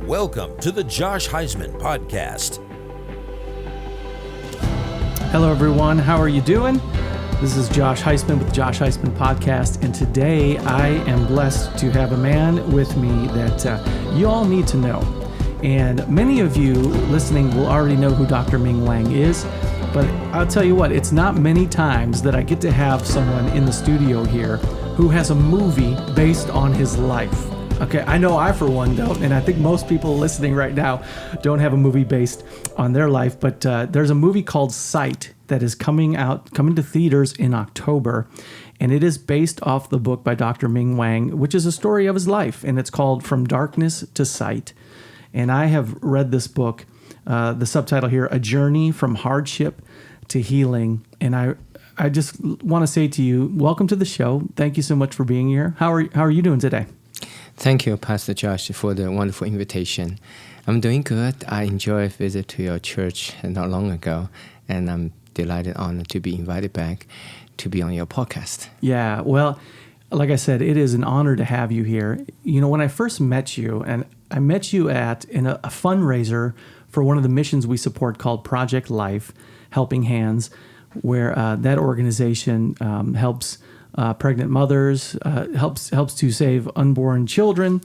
Welcome to the Josh Huisman Podcast. Hello, everyone. How are you doing? This is Josh Huisman with the Josh Huisman Podcast, and today I am blessed to have a man with me that you all need to know. And many of you listening will already know who Dr. Ming Wang is, but I'll tell you what, it's not many times that I get to have someone in the studio here who has a movie based on his life. Okay, I know I, for one, don't, and I think most people listening right now don't have a movie based on their life, but there's a movie called Sight that is coming to theaters in October, and it is based off the book by Dr. Ming Wang, which is a story of his life, and it's called From Darkness to Sight. And I have read this book, the subtitle here, A Journey from Hardship to Healing, and I just want to say to you, welcome to the show. Thank you so much for being here. How are you doing today? Thank you, Pastor Josh, for the wonderful invitation. I'm doing good. I enjoyed a visit to your church not long ago, and I'm delighted, honored to be invited back to be on your podcast. Yeah, well, like I said, it is an honor to have you here. You know, when I first met you, and I met you in a fundraiser for one of the missions we support called Project Life, Helping Hands, where that organization helps pregnant mothers, helps to save unborn children,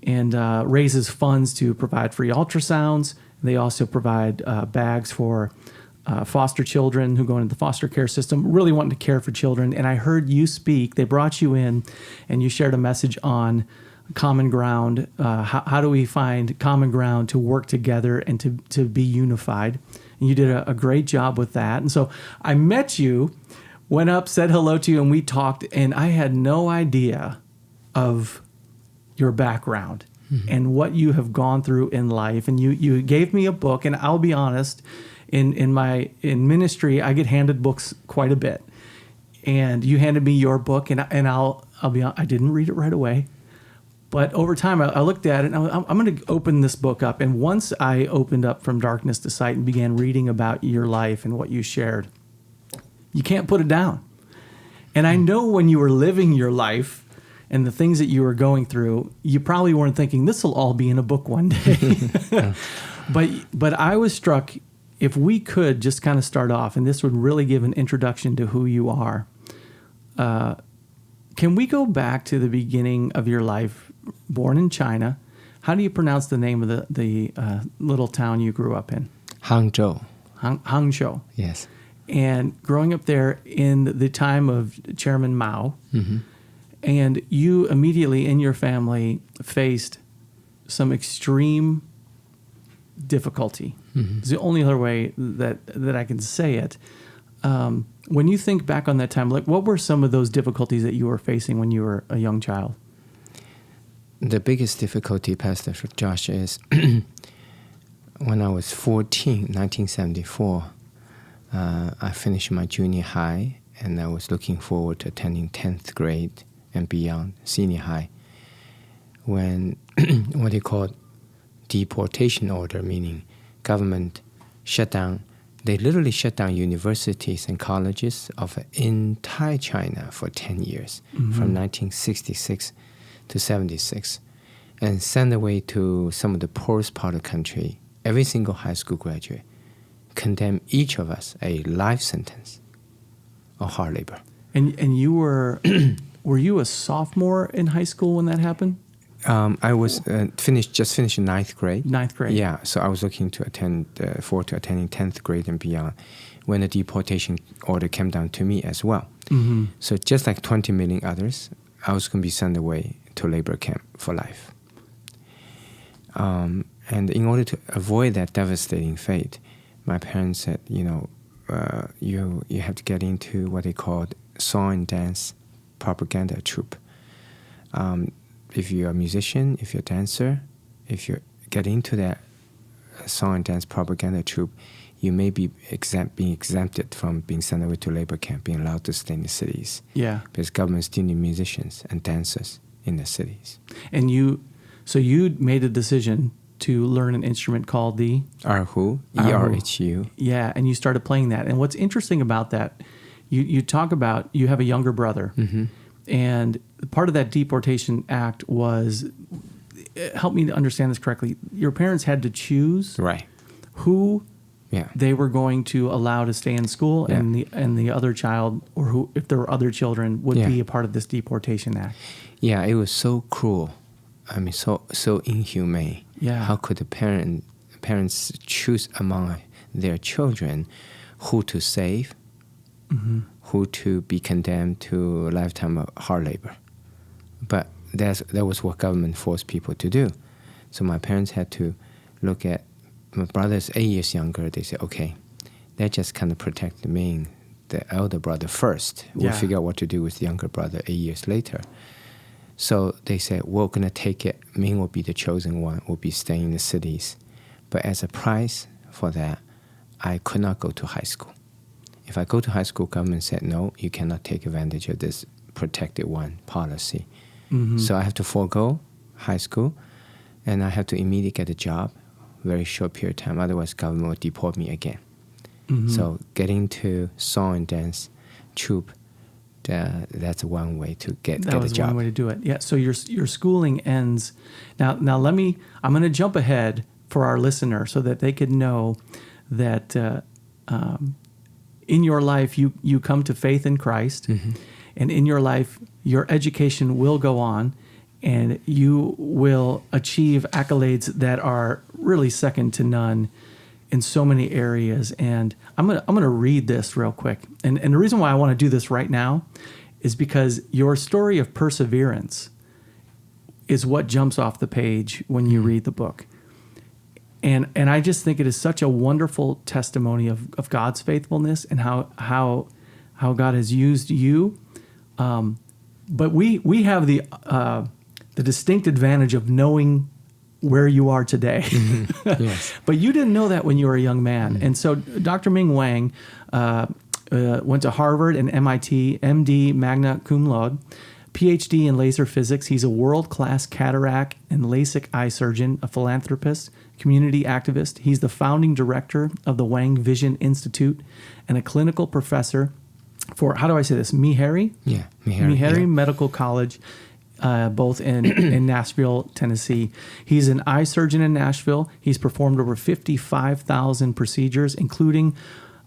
and raises funds to provide free ultrasounds. They also provide bags for foster children who go into the foster care system, really wanting to care for children. And I heard you speak. They brought you in, and you shared a message on common ground. How do we find common ground to work together and to be unified? And you did a great job with that. And so I met you, went up, said hello to you, and we talked, and I had no idea of your background and what you have gone through in life. And you gave me a book, and I'll be honest, in ministry, I get handed books quite a bit. And you handed me your book, and I'll be honest, I didn't read it right away. But over time, I looked at it, and I'm going to open this book up. And once I opened up From Darkness to Sight and began reading about your life and what you shared, you can't put it down. And I know when you were living your life and the things that you were going through, you probably weren't thinking, this will all be in a book one day. But I was struck, if we could just kind of start off, and this would really give an introduction to who you are. Can we go back to the beginning of your life, born in China? How do you pronounce the name of the little town you grew up in? Hangzhou. Hangzhou. Yes. And growing up there in the time of Chairman Mao, and you immediately in your family faced some extreme difficulty. It's the only other way that I can say it. When you think back on that time, like, what were some of those difficulties that you were facing when you were a young child? The biggest difficulty, Pastor Josh, is when I was 14, 1974, I finished my junior high, and I was looking forward to attending 10th grade and beyond, senior high, when what they call deportation order, meaning government shut down. They literally shut down universities and colleges of entire China for 10 years, from 1966 to 76, and sent away to some of the poorest part of the country, every single high school graduate, condemn each of us a life sentence of hard labor. And you were you a sophomore in high school when that happened? I was just finished ninth grade. Ninth grade. Yeah, so I was looking to forward to attending 10th grade and beyond when the deportation order came down to me as well. So just like 20 million others, I was going to be sent away to labor camp for life. And in order to avoid that devastating fate, my parents said, you have to get into what they called song and dance propaganda troupe. If you're a musician, if you're a dancer, if you get into that song and dance propaganda troupe, you may be being exempted from being sent away to labor camp, being allowed to stay in the cities. Yeah. Because government still need musicians and dancers in the cities. And you made a decision to learn an instrument called the Erhu, E-R-H-U. Yeah, and you started playing that. And what's interesting about that, you talk about you have a younger brother, and part of that deportation act was help me to understand this correctly. Your parents had to choose Right. who Yeah. they were going to allow to stay in school, Yeah. and the other child, or who, if there were other children, would Yeah. be a part of this deportation act. Yeah, it was so cruel. I mean, so inhumane. Yeah. How could the parents choose among their children who to save, who to be condemned to a lifetime of hard labor? But that was what government forced people to do. So my parents had to look at, my brother's 8 years younger. They said, okay, let's just kind of protect Ming, the elder brother, first. We'll Yeah. figure out what to do with the younger brother 8 years later. So they said, we're going to take it. Ming will be the chosen one, will be staying in the cities. But as a price for that, I could not go to high school. If I go to high school, government said, no, you cannot take advantage of this protected one policy. So I have to forego high school, and I have to immediately get a job, very short period of time. Otherwise, government will deport me again. So getting to song and dance troupe, that's one way to get a was job. one way to do it. Yeah. So your schooling ends. Now I'm going to jump ahead for our listener so that they could know that in your life you come to faith in Christ, and in your life your education will go on, and you will achieve accolades that are really second to none in so many areas. And I'm gonna read this real quick. And the reason why I want to do this right now is because your story of perseverance is what jumps off the page when you read the book. And I just think it is such a wonderful testimony of God's faithfulness and how God has used you. But we have the distinct advantage of knowing where you are today. Yes. But you didn't know that when you were a young man. And so Dr. Ming Wang went to Harvard and MIT, MD, magna cum laude, PhD in laser physics. He's a world-class cataract and LASIK eye surgeon, a philanthropist, community activist. He's the founding director of the Wang Vision Institute and a clinical professor for, how do I say this, Meharry? Yeah, Meharry Medical College, both in Nashville, Tennessee. He's an eye surgeon in Nashville. He's performed over 55,000 procedures, including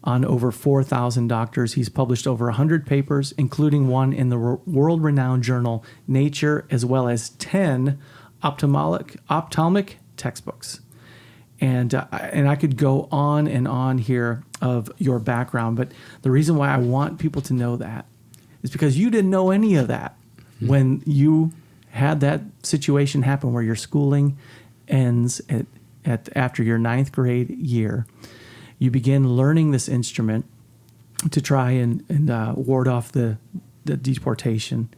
on over 4,000 doctors. He's published over 100 papers, including one in the world-renowned journal Nature, as well as 10 ophthalmic textbooks. And I could go on and on here of your background, but the reason why I want people to know that is because you didn't know any of that when you had that situation happen where your schooling ends after your 9th grade year. You begin learning this instrument to try and ward off the deportation,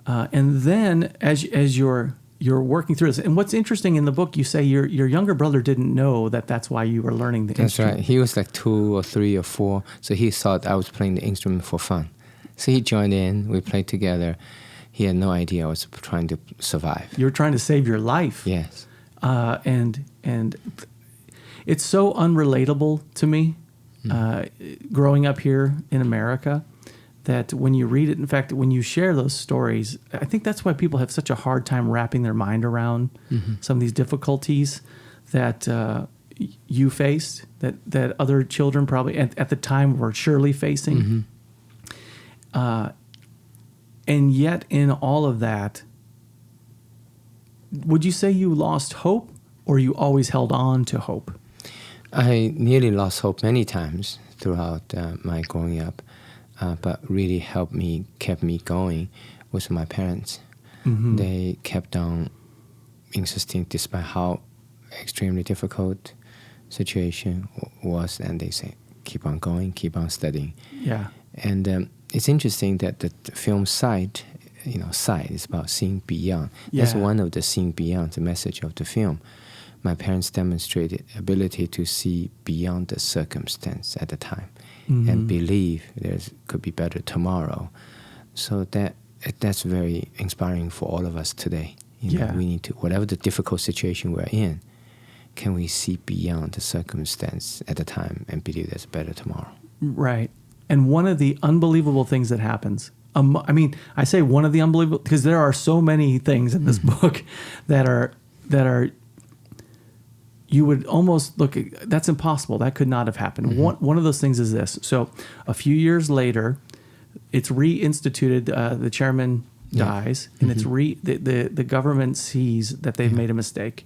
and then as you're working through this. And what's interesting in the book, you say your younger brother didn't know that's why you were learning the instrument. That's right. He was like 2 or 3 or 4, so he thought I was playing the instrument for fun. So he joined in. We played together. He had no idea I was trying to survive. You were trying to save your life. Yes. And it's so unrelatable to me, growing up here in America, that when you read it, in fact, when you share those stories, I think that's why people have such a hard time wrapping their mind around some of these difficulties that you faced, that other children probably at the time were surely facing. And yet in all of that, would you say you lost hope, or you always held on to hope? I nearly lost hope many times throughout my growing up, but really kept me going was my parents. They kept on insisting, despite how extremely difficult situation was, and they say, keep on going, keep on studying. Yeah. And it's interesting that the film Sight, Sight is about seeing beyond. Yeah. That's one of the seeing beyond, the message of the film. My parents demonstrated ability to see beyond the circumstance at the time and believe there could be better tomorrow. So that's very inspiring for all of us today. We need to, whatever the difficult situation we're in, can we see beyond the circumstance at the time and believe there's a better tomorrow? Right. And one of the unbelievable things that happens, I say one of the unbelievable, because there are so many things in this book that are that are, you would almost look at, that's impossible. That could not have happened. Mm-hmm. One of those things is this. So a few years later, it's reinstituted. The chairman dies, and it's the government sees that they've made a mistake,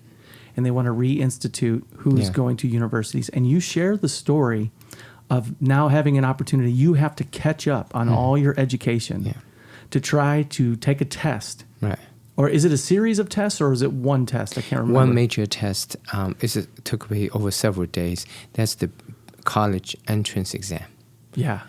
and they want to reinstitute who's going to universities. And you share the story of now having an opportunity. You have to catch up on all your education to try to take a test. Right. Or is it a series of tests, or is it one test? I can't remember. One major test took me over several days. That's the college entrance exam. Yeah.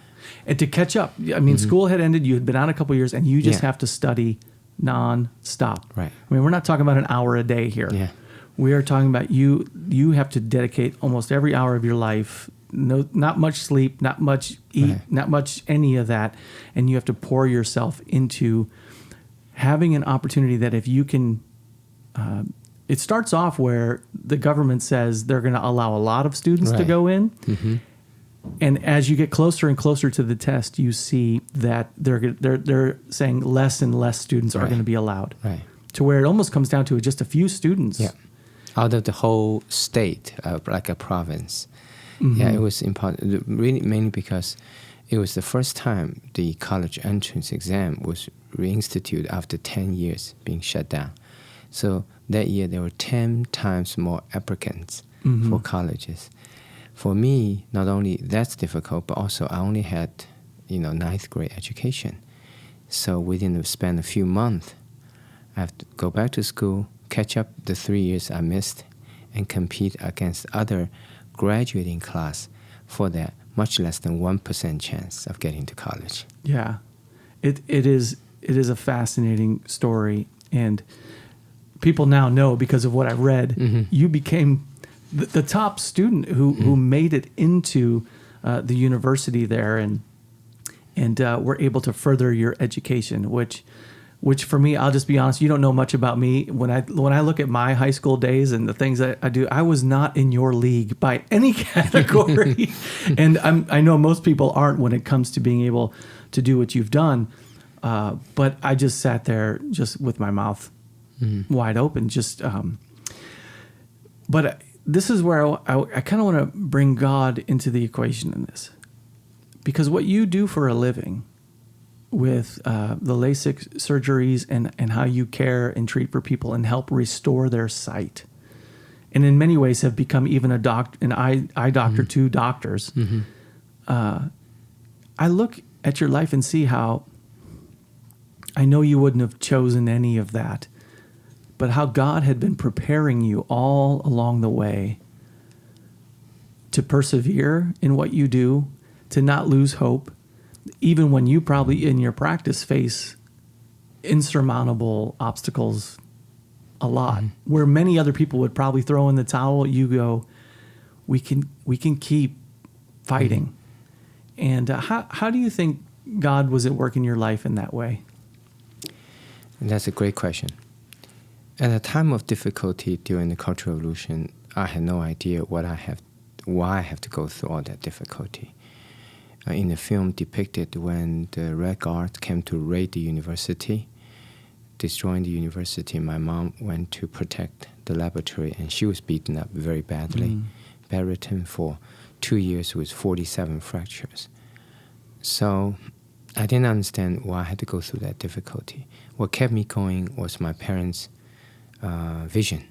And to catch up, I mean, school had ended, you had been out a couple of years, and you just have to study non-stop. Right. I mean, we're not talking about an hour a day here. Yeah. We are talking about you have to dedicate almost every hour of your life, not much sleep, not much eat, not much any of that, and you have to pour yourself into having an opportunity that if you can, it starts off where the government says they're going to allow a lot of students to go in. Mm-hmm. And as you get closer and closer to the test, you see that they're saying less and less students are going to be allowed. Right. To where it almost comes down to just a few students. Yeah. Out of the whole state, like a province. Mm-hmm. Yeah, it was important, really mainly because it was the first time the college entrance exam was reinstituted after 10 years being shut down. So that year there were 10 times more applicants for colleges. For me, not only that's difficult, but also I only had, ninth grade education. So within the span of a few months, I have to go back to school, catch up the 3 years I missed, and compete against other graduating class for that much less than 1% chance of getting to college. Yeah, it is a fascinating story, and people now know because of what I read, you became the top student who made it into the university there, and were able to further your education, which for me, I'll just be honest, you don't know much about me. When I look at my high school days and the things that I do, I was not in your league by any category. And I know most people aren't when it comes to being able to do what you've done. But I just sat there just with my mouth wide open. But this is where I kind of want to bring God into the equation in this. Because what you do for a living with the LASIK surgeries and how you care and treat for people and help restore their sight, and in many ways have become even an eye doctor to doctors. I look at your life and see how I know you wouldn't have chosen any of that, but how God had been preparing you all along the way to persevere in what you do, to not lose hope, even when you probably in your practice face insurmountable obstacles a lot, where many other people would probably throw in the towel, you go, we can keep fighting. And how do you think God was at work in your life in that way? That's a great question. At a time of difficulty during the Cultural Revolution, I had no idea why I have to go through all that difficulty. In the film depicted when the Red Guard came to raid the university, destroying the university, my mom went to protect the laboratory, and she was beaten up very badly, bedridden for 2 years with 47 fractures. So I didn't understand why I had to go through that difficulty. What kept me going was my parents' vision,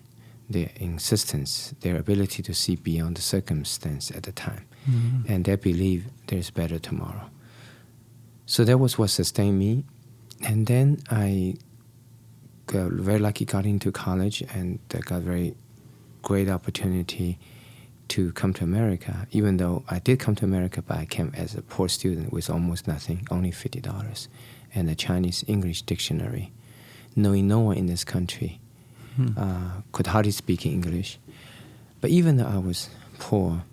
their insistence, their ability to see beyond the circumstance at the time, and their belief there's better tomorrow. So that was what sustained me. And then I got very lucky, got into college, and got a very great opportunity to come to America, even though I did come to America, but I came as a poor student with almost nothing, only $50, and a Chinese English dictionary, knowing no one in this country could hardly speak English. But even though I was poor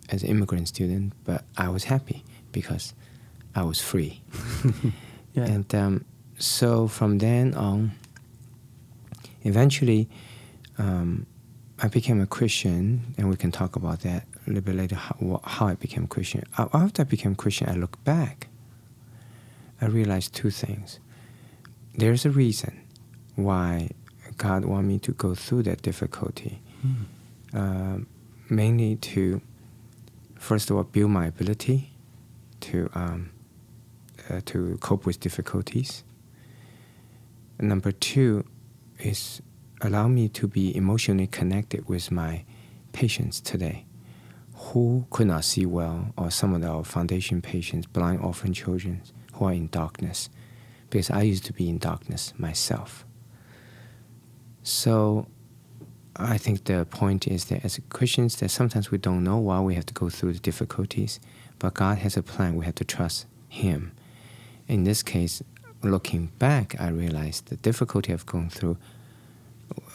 as an immigrant student, but I was happy because I was free. And so from then on, eventually, I became a Christian, and we can talk about that a little bit later, how I became a Christian. After I became a Christian, I look back. I realized two things. There's a reason why God want me to go through that difficulty, mainly to, first of all, build my ability to cope with difficulties. And number two is allow me to be emotionally connected with my patients today who could not see well, or some of our foundation patients, blind orphan children who are in darkness, because I used to be in darkness myself. So I think the point is that as Christians, that sometimes we don't know why we have to go through the difficulties, but God has a plan. We have to trust Him. In this case, looking back, I realized the difficulty I've gone through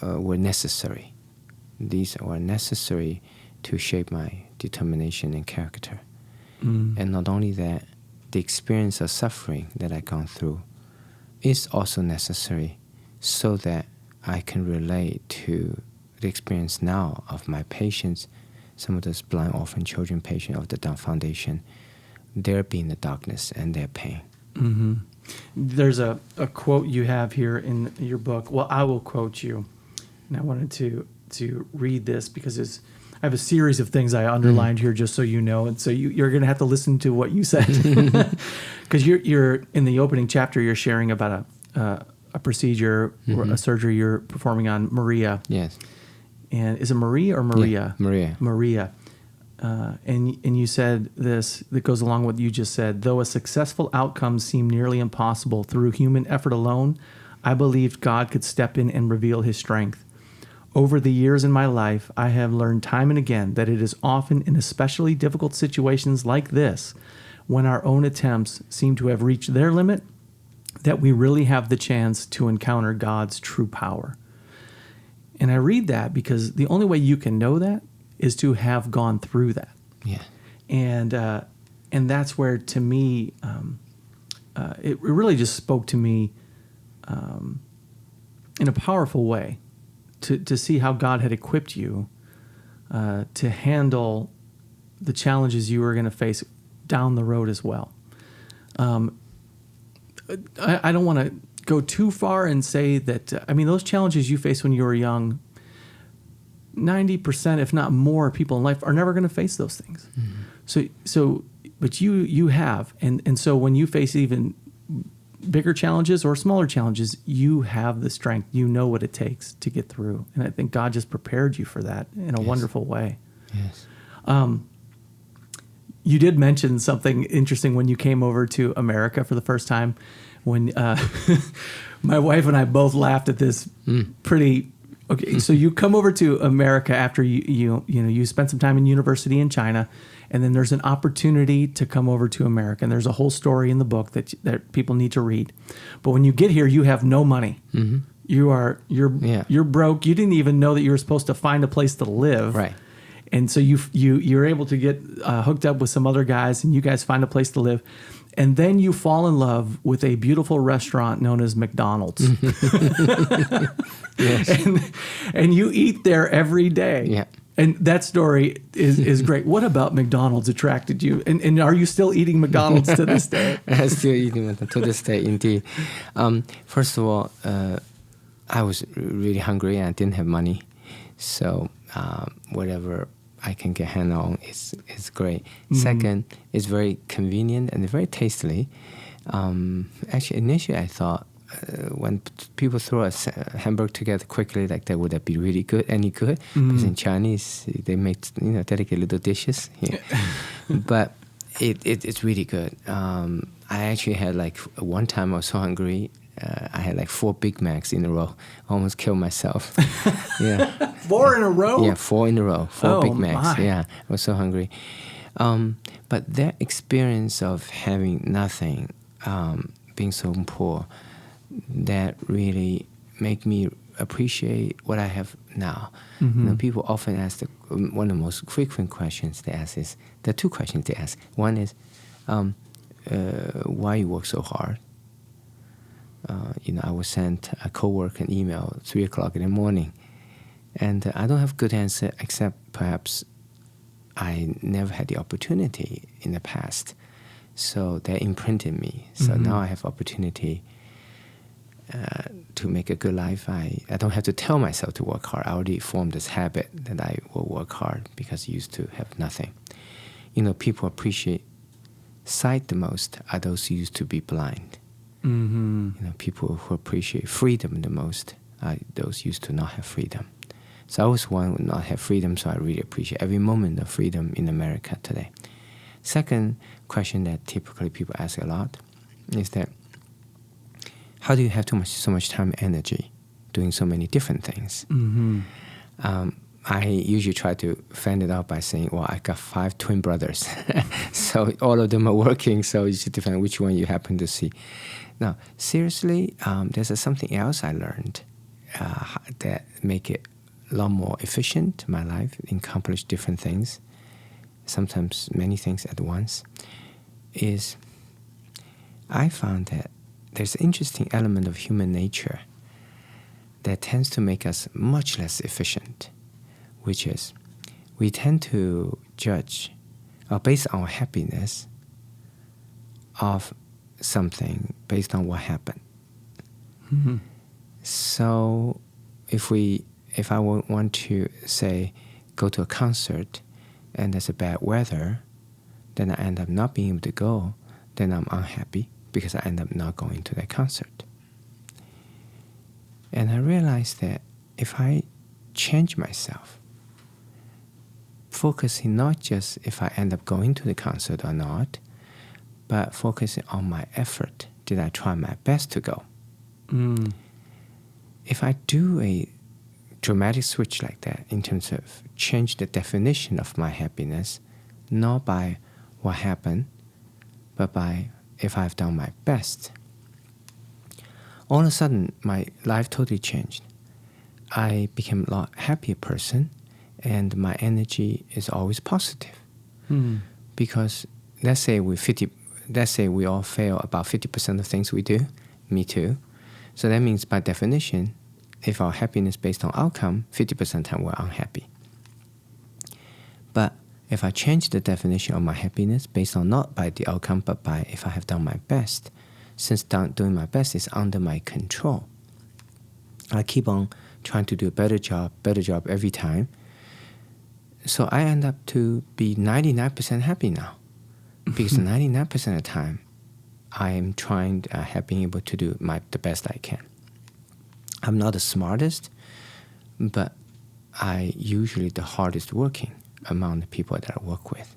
were necessary. These were necessary to shape my determination and character. And not only that, the experience of suffering that I've gone through is also necessary so that I can relate to the experience now of my patients, some of those blind orphan children patients of the Down Foundation, their being the darkness and their pain. Mm-hmm. There's a quote you have here in your book. Well, I will quote you. And I wanted to read this because I have a series of things I underlined here just so you know. And so you're going to have to listen to what you said. Because you're in the opening chapter, you're sharing about a procedure or a surgery you're performing on Maria. Yes. And is it Marie or Maria? Yeah, Maria. And you said this that goes along with what you just said. Though a successful outcome seemed nearly impossible through human effort alone, I believed God could step in and reveal His strength. Over the years in my life, I have learned time and again that it is often in especially difficult situations like this, when our own attempts seem to have reached their limit, that we really have the chance to encounter God's true power. And I read that because the only way you can know that is to have gone through that. Yeah. And that's where, to me, it really just spoke to me in a powerful way to see how God had equipped you to handle the challenges you were going to face down the road as well. I don't want to go too far and say that, those challenges you faced when you were young, 90%, if not more, people in life are never going to face those things. Mm-hmm. But you have. And so when you face even bigger challenges or smaller challenges, you have the strength. You know what it takes to get through. And I think God just prepared you for that in a wonderful way. Yes. You did mention something interesting when you came over to America for the first time. When my wife and I both laughed at this pretty. Okay, so you come over to America after you spent some time in university in China, and then there's an opportunity to come over to America. And there's a whole story in the book that people need to read. But when you get here, you have no money. Mm-hmm. You're broke. You didn't even know that you were supposed to find a place to live. Right. And so you're able to get hooked up with some other guys, and you guys find a place to live. And then you fall in love with a beautiful restaurant known as McDonald's. Yes. And you eat there every day. Yeah. And that story is great. What about McDonald's attracted you? And are you still eating McDonald's to this day? I'm still eating it to this day, indeed. First of all, I was really hungry and I didn't have money. So whatever I can get hand on is great. Mm-hmm. Second, it's very convenient and very tastily. Actually, initially I thought when people throw a hamburger together quickly like that, would that be really good? Any good? Mm-hmm. Because in Chinese they make dedicated little dishes here. But it's really good. I actually had one time I was so hungry. I had 4 Big Macs in a row. Almost killed myself. Yeah. 4 in a row? Yeah, 4 in a row. 4 Big Macs. My. Yeah, I was so hungry. But that experience of having nothing, being so poor, that really make me appreciate what I have now. Mm-hmm. People often ask one of the most frequent questions they ask is, there are 2 questions they ask. One is, why you work so hard? I was sent a coworker an email at 3:00 in the morning, and I don't have a good answer except perhaps I never had the opportunity in the past, so that imprinted me. So now I have opportunity, to make a good life, I don't have to tell myself to work hard. I already formed this habit that I will work hard because I used to have nothing. People appreciate sight the most are those who used to be blind. People who appreciate freedom the most are those who used to not have freedom. So I was one who not have freedom, so I really appreciate every moment of freedom in America today. Second question that typically people ask a lot is that, how do you have so much time and energy doing so many different things? I usually try to fend it out by saying, well, I got 5 twin brothers. So all of them are working, so it's depending which one you happen to see. Now, seriously, there's something else I learned that make it a lot more efficient, my life, accomplish different things, sometimes many things at once, is I found that there's an interesting element of human nature that tends to make us much less efficient, which is we tend to judge or base our happiness of something based on what happened. So if I want to say go to a concert and there's a bad weather, then I end up not being able to go, then I'm unhappy because I end up not going to that concert. And I realized that if I change myself, focusing not just if I end up going to the concert or not, but focusing on my effort. Did I try my best to go? If I do a dramatic switch like that in terms of change the definition of my happiness, not by what happened, but by if I've done my best, all of a sudden my life totally changed. I became a lot happier person, and my energy is always positive. Because let's say we all fail about 50% of things we do. Me too. So that means by definition, if our happiness based on outcome, 50% of the time we're unhappy. But if I change the definition of my happiness based on not by the outcome, but by if I have done my best, since doing my best is under my control, I keep on trying to do a better job every time. So I end up to be 99% happy now. Because 99% of the time, I am trying, being able to do the best I can. I'm not the smartest, but I usually the hardest working among the people that I work with.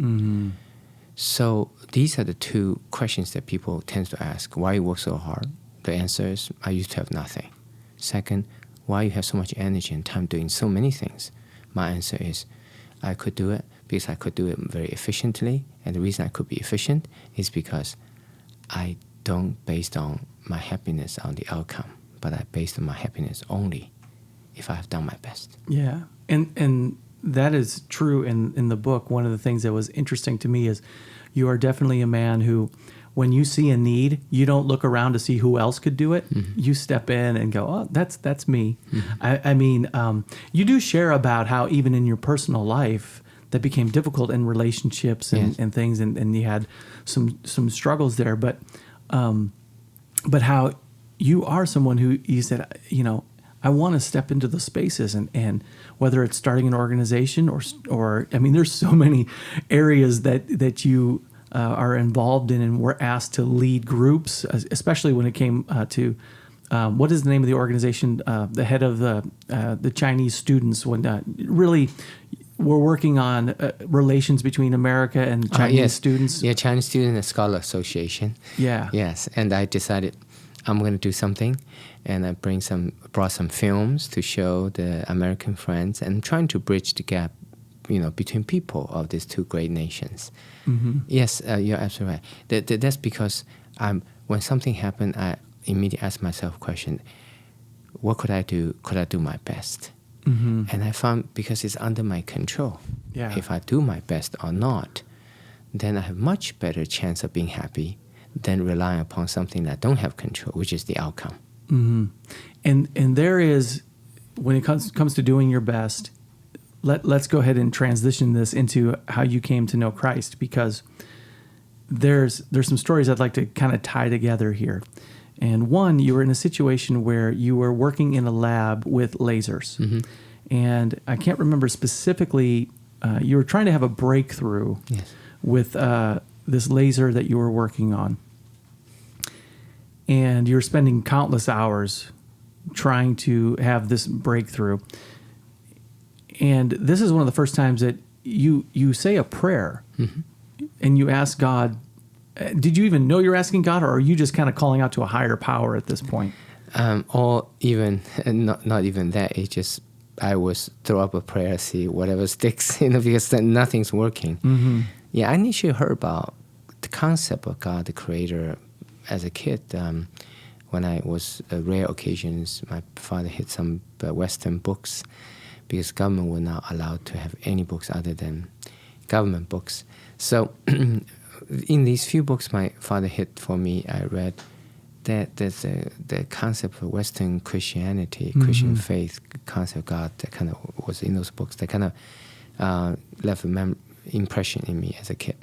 So these are the 2 questions that people tend to ask. Why you work so hard? The answer is, I used to have nothing. Second, why you have so much energy and time doing so many things? My answer is, I could do it because I could do it very efficiently. And the reason I could be efficient is because I don't base on my happiness on the outcome, but I based on my happiness only if I have done my best. Yeah. And that is true in the book. One of the things that was interesting to me is you are definitely a man who, when you see a need, you don't look around to see who else could do it. You step in and go, oh, that's me. I mean, you do share about how even in your personal life that became difficult in relationships and things, and you had some struggles there. But how you are someone who you said, I want to step into the spaces, and whether it's starting an organization or I mean, there's so many areas that you are involved in and were asked to lead groups, especially when it came to what is the name of the organization? The head of the Chinese students, when really we're working on relations between America and Chinese students. Yeah, Chinese Student and Scholar Association. Yeah. Yes, and I decided I'm going to do something, and I brought some films to show the American friends, and trying to bridge the gap, between people of these 2 great nations. Yes, you're absolutely right. That's because when something happened, I immediately asked myself a question: what could I do? Could I do my best? And I found because it's under my control, if I do my best or not, then I have much better chance of being happy than relying upon something that I don't have control, which is the outcome. And there is, when it comes to doing your best, let's go ahead and transition this into how you came to know Christ, because there's some stories I'd like to kind of tie together here. And one, you were in a situation where you were working in a lab with lasers. Mm-hmm. And I can't remember specifically, you were trying to have a breakthrough with this laser that you were working on. And you were spending countless hours trying to have this breakthrough. And this is one of the first times that you say a prayer and you ask God. Did you even know you're asking God, or are you just kind of calling out to a higher power at this point? Or even, not even that. It's just, I was throw up a prayer, see whatever sticks, because then nothing's working. Mm-hmm. Yeah, I initially heard about the concept of God, the Creator, as a kid. When I was, rare occasions, my father hid some Western books, because government were not allowed to have any books other than government books. So in these few books my father hid for me, I read that there's the concept of Western Christianity, Christian faith, concept of God that kind of was in those books that kind of left an impression in me as a kid.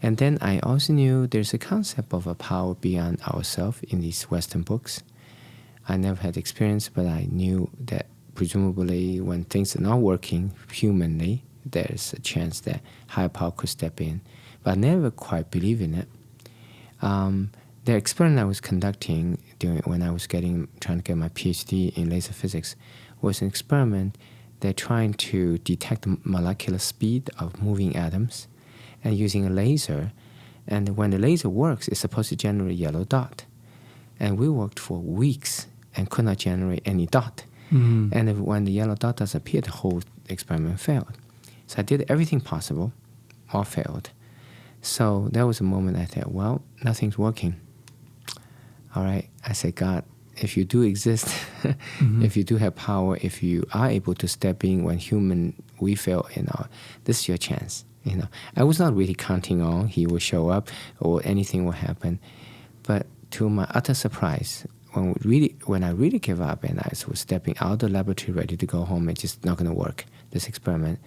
And then I also knew there's a concept of a power beyond ourselves in these Western books. I never had experience, but I knew that presumably when things are not working humanly, there's a chance that higher power could step in. But I never quite believed in it. The experiment I was conducting when I was trying to get my PhD in laser physics was an experiment that trying to detect the molecular speed of moving atoms and using a laser. And when the laser works, it's supposed to generate a yellow dot. And we worked for weeks and could not generate any dot. Mm-hmm. And when the yellow dot does appear, the whole experiment failed. So I did everything possible, all failed. So that was a moment I thought, well, nothing's working. All right, I said, God, if you do exist, if you do have power, if you are able to step in when we fail, this is your chance. I was not really counting on He will show up or anything will happen. But to my utter surprise, when I really gave up and I was stepping out of the laboratory ready to go home, it's just not going to work, this experiment.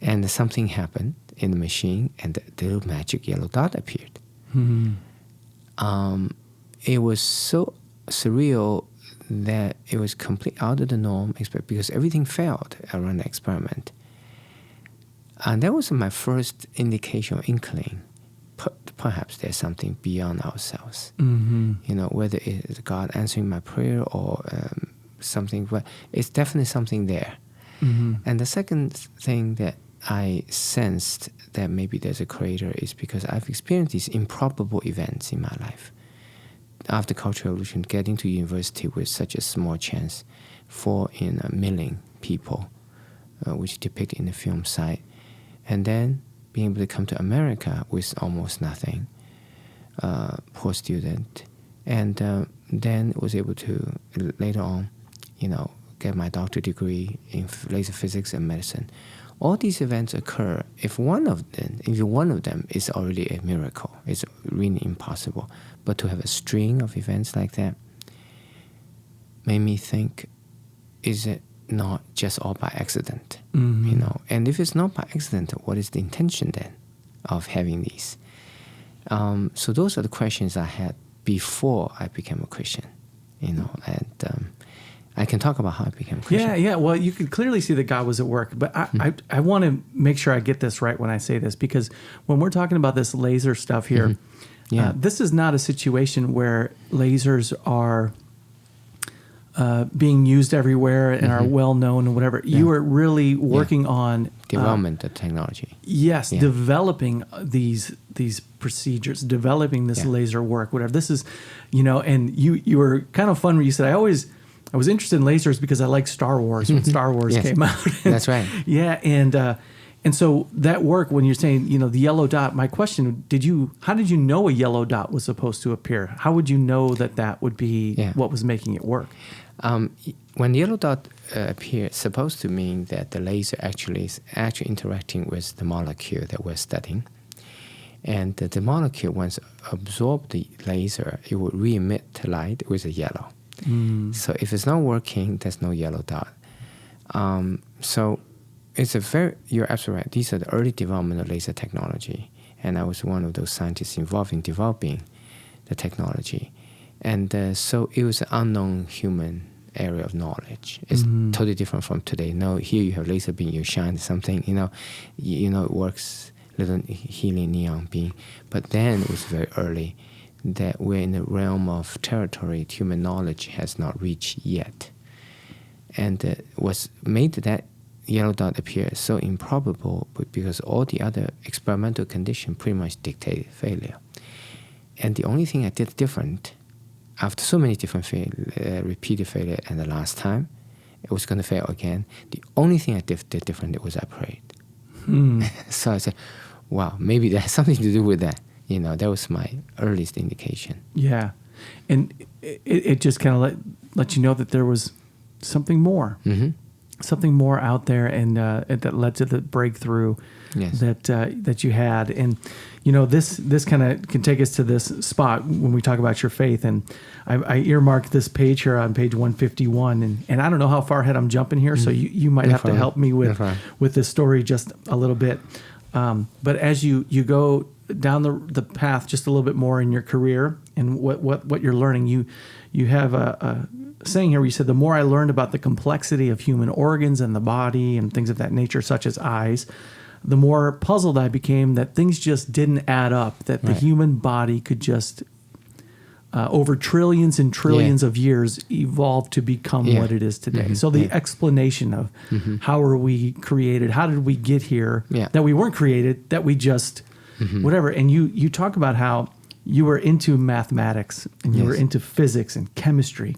And something happened in the machine, and the little magic yellow dot appeared. Mm-hmm. It was so surreal that it was completely out of the norm, because everything failed around the experiment. And that was my first indication or inkling. Perhaps there's something beyond ourselves. Mm-hmm. Whether it is God answering my prayer or something, but it's definitely something there. Mm-hmm. And the second thing that I sensed that maybe there's a creator is because I've experienced these improbable events in my life. After Cultural Revolution, getting to university with such a small chance, 4 in a million people, which depicted in the film site, and then being able to come to America with almost nothing, poor student, and then was able to later on, get my doctorate degree in laser physics and medicine. All these events occur. If one of them is already a miracle, it's really impossible. But to have a string of events like that made me think, is it not just all by accident? Mm-hmm. And if it's not by accident, what is the intention then of having these? So those are the questions I had before I became a Christian, and I can talk about how I became a Christian. Yeah. Well, you could clearly see that God was at work. But I want to make sure I get this right when I say this, because when we're talking about this laser stuff here, this is not a situation where lasers are being used everywhere and are well known and whatever. You are really working on development of technology. Yes, developing these procedures, developing this laser work, whatever. This is, and you were kind of fun when you said, I was interested in lasers because I like Star Wars when Star Wars came out. That's right. Yeah, and so that work, when you're saying, the yellow dot, my question, how did you know a yellow dot was supposed to appear? How would you know that would be what was making it work? When the yellow dot appears, supposed to mean that the laser is interacting with the molecule that we're studying. And the molecule, once absorbed the laser, it will re-emit the light with a yellow. So if it's not working, there's no yellow dot. So you're absolutely right. These are the early development of laser technology. And I was one of those scientists involved in developing the technology. And so it was an unknown human area of knowledge. It's totally different from today. No, here you have laser beam, you shine something, it works, little healing neon beam. But then it was very early that we're in the realm of territory human knowledge has not reached yet. And was made that yellow dot appear so improbable because all the other experimental conditions pretty much dictated failure. And the only thing I did different, after so many different repeated failure, and the last time it was going to fail again, the only thing I did different was I prayed. So I said, wow, maybe that has something to do with that. That was my earliest indication. Yeah. And it just kind of let you know that there was something more. Something more out there, and that led to the breakthrough that you had. And this kind of can take us to this spot when we talk about your faith. And I earmarked this page here on page 151, and I don't know how far ahead I'm jumping here, so you might have to help me with this story just a little bit. But as you go down the path just a little bit more in your career and what you're learning, you have a saying here where you said, the more I learned about the complexity of human organs and the body and things of that nature, such as eyes, the more puzzled I became that things just didn't add up, that the human body could just, over trillions and trillions of years, evolve to become what it is today. So the explanation of how are we created, how did we get here, that we weren't created, that we just, whatever. And you talk about how you were into mathematics and you were into physics and chemistry.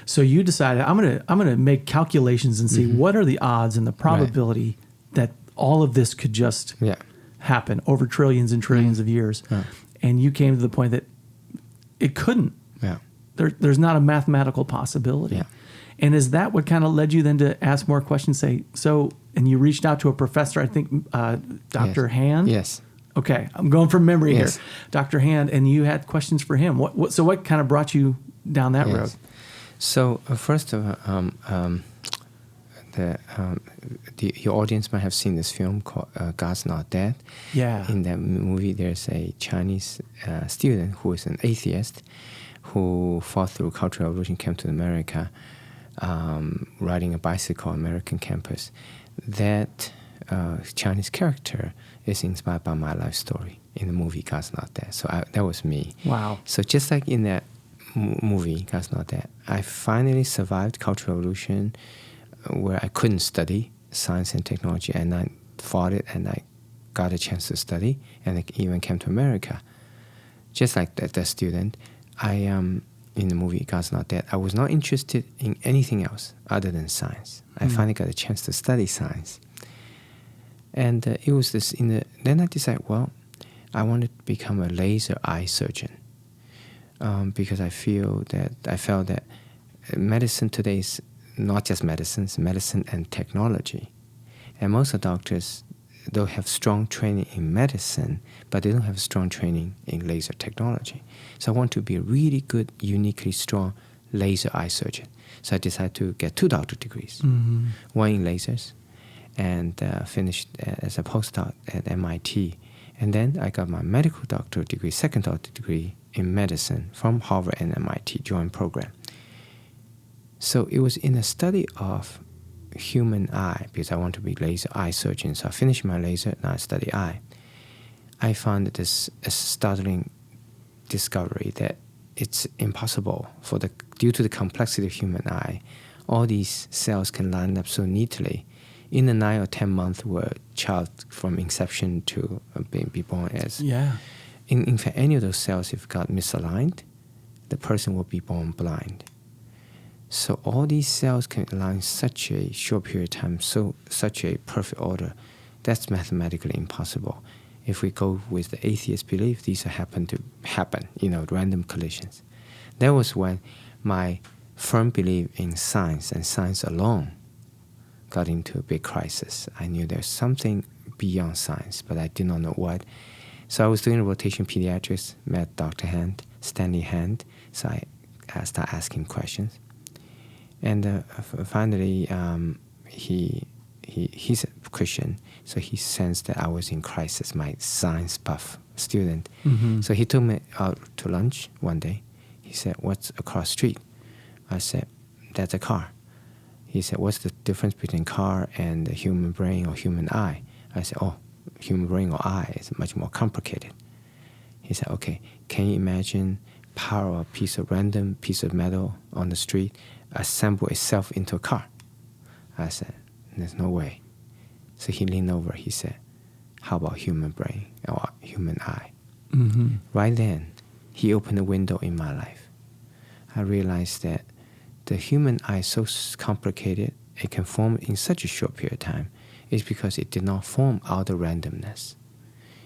So you decided, I'm gonna make calculations and see what are the odds and the probability that all of this could just happen over trillions and trillions of years. And you came to the point that it couldn't. There's not a mathematical possibility. And is that what kind of led you then to ask more questions? And you reached out to a professor, I think, Dr. Hand? Yes. Okay, I'm going from memory here. Dr. Hand, and you had questions for him. What kind of brought you down that road? So first of all, your audience might have seen this film called God's Not Dead. Yeah. In that movie, there's a Chinese student who is an atheist who fought through Cultural Revolution, came to America, riding a bicycle on American campus. That Chinese character is inspired by my life story in the movie God's Not Dead. So that was me. Wow. So just like in that movie, God's Not Dead, I finally survived Cultural Revolution where I couldn't study science and technology, and I fought it and I got a chance to study, and I even came to America. Just like that student, in the movie God's Not Dead, I was not interested in anything else other than science. I finally got a chance to study science. And it was then I decided, I wanted to become a laser eye surgeon. Because I felt that medicine today is not just medicine, it's medicine and technology. And most of the doctors, they'll have strong training in medicine, but they don't have strong training in laser technology. So I want to be a really good, uniquely strong laser eye surgeon. So I decided to get 2 doctorate degrees, one in lasers, and finished as a postdoc at MIT. And then I got my medical doctorate degree, second doctorate degree in medicine from Harvard and MIT joint program. So it was in the study of human eye, because I want to be laser eye surgeon. So I finished my laser, now I study eye. I found this a startling discovery that it's impossible due to the complexity of human eye, all these cells can line up so neatly. In the 9 or 10 months where a child from inception to be born as. Yeah. In fact, any of those cells, if got misaligned, the person will be born blind. So all these cells can align such a short period of time, such a perfect order. That's mathematically impossible. If we go with the atheist belief, these happen, random collisions. That was when my firm belief in science and science alone got into a big crisis. I knew there's something beyond science, but I did not know what. So I was doing a rotation pediatrics, met Dr. Hand, Stanley Hand. So I started asking questions. And finally, he's a Christian, so he sensed that I was in crisis, my science buff student. Mm-hmm. So he took me out to lunch one day. He He said, what's across the street? I said, that's a car. He said, what's the difference between car and the human brain or human eye? I said, oh, human brain or eye is much more complicated. He said, okay, can you imagine power a random piece of metal on the street assemble itself into a car? I said, there's no way. So he leaned over, he said, how about human brain or human eye? Mm-hmm. Right then, he opened a window in my life. I realized that the human eye is so complicated, it can form in such a short period of time, is because it did not form out of randomness.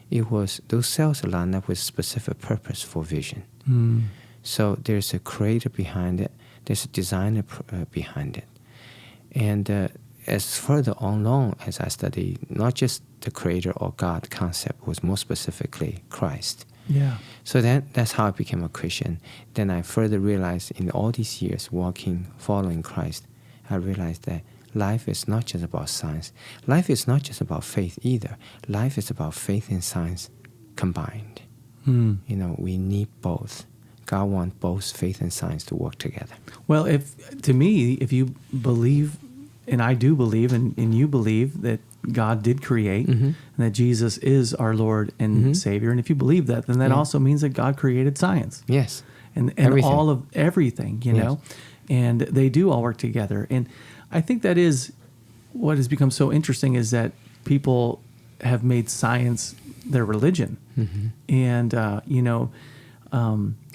It was, those cells are lined up with specific purpose for vision. Mm. So there's a creator behind it, there's a designer behind it. And as further along as I study, not just the creator or God concept, was more specifically Christ. Yeah. So that's how I became a Christian. Then I further realized in all these years walking, following Christ, I realized that life is not just about science. Life is not just about faith either. Life is about faith and science combined. Mm. You know, we need both. God wants both faith and science to work together. Well, if you believe, and I do believe, and you believe that God did create, Mm-hmm. and that Jesus is our Lord and Mm-hmm. Savior, and if you believe that, then that also means that God created science. Yes. And Everything. all of everything, you Yes. know, and they do all work together. And I think that is what has become so interesting, is that people have made science their religion. Mm-hmm. And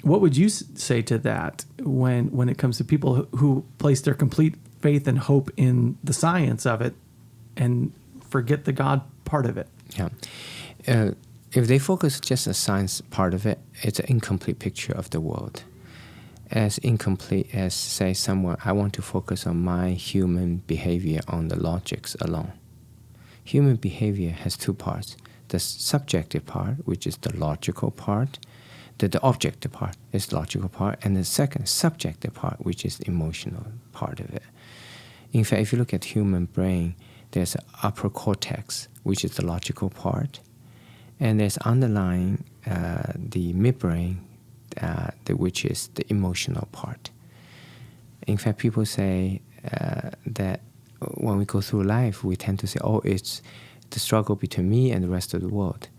what would you say to that when it comes to people who place their complete faith and hope in the science of it and forget the God part of it? Yeah. If they focus just on the science part of it, it's an incomplete picture of the world. As incomplete as, say, someone, I want to focus on my human behavior on the logics alone. Human behavior has two parts. The subjective part, which is the logical part. The objective part is the logical part. And the second, subjective part, which is the emotional part of it. In fact, if you look at human brain, there's an upper cortex, which is the logical part. And there's underlying the midbrain, which is the emotional part. In fact, people say that when we go through life, we tend to say, oh, it's the struggle between me and the rest of the world.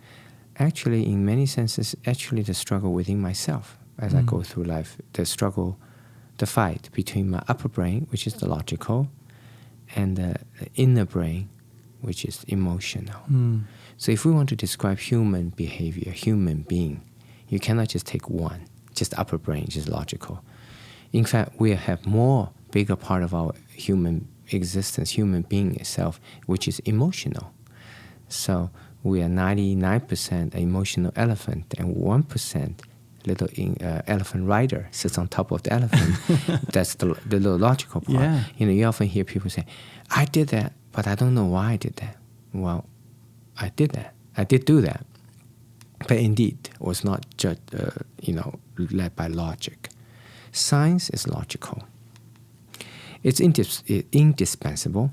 Actually, in many senses, actually the struggle within myself as I go through life, the fight between my upper brain, which is the logical, and the inner brain, which is emotional. So if we want to describe human behavior, human being, you cannot just take one, just upper brain, just logical. In fact, we have more bigger part of our human existence, human being itself, which is emotional. So we are 99% emotional elephant, and 1% little elephant rider sits on top of the elephant. That's the little logical part. Yeah. You know, you often hear people say, I did that, but I don't know why I did that. Well, I did that. I did do that. But indeed, it was not just, led by logic. Science is logical. It's indispensable.